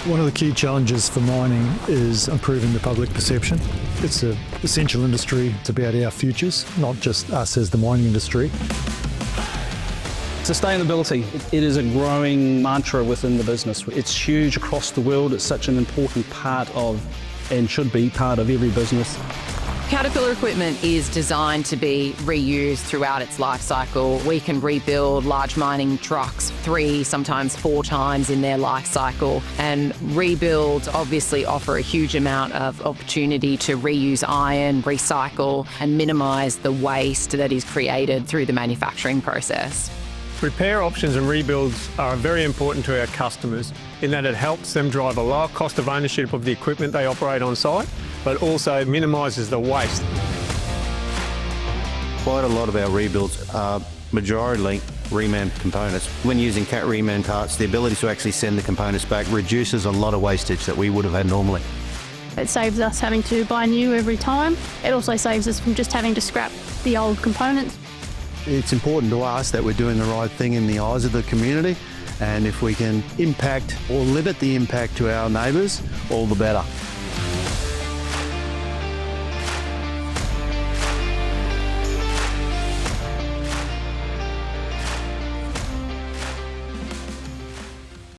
One of the key challenges for mining is improving the public perception. It's an essential industry. It's about our futures, not just us as the mining industry. Sustainability, it is a growing mantra within the business. It's huge across the world. It's such an important part of, and should be part of, every business. Caterpillar equipment is designed to be reused throughout its life cycle. We can rebuild large mining trucks 3, sometimes 4 times in their life cycle. And rebuilds obviously offer a huge amount of opportunity to reuse iron, recycle, and minimise the waste that is created through the manufacturing process. Repair options and rebuilds are very important to our customers in that it helps them drive a lower cost of ownership of the equipment they operate on site, but also minimises the waste. Quite a lot of our rebuilds are majority reman components. When using Cat Reman parts, the ability to actually send the components back reduces a lot of wastage that we would have had normally. It saves us having to buy new every time. It also saves us from just having to scrap the old components. It's important to us that we're doing the right thing in the eyes of the community, and if we can impact or limit the impact to our neighbours, all the better.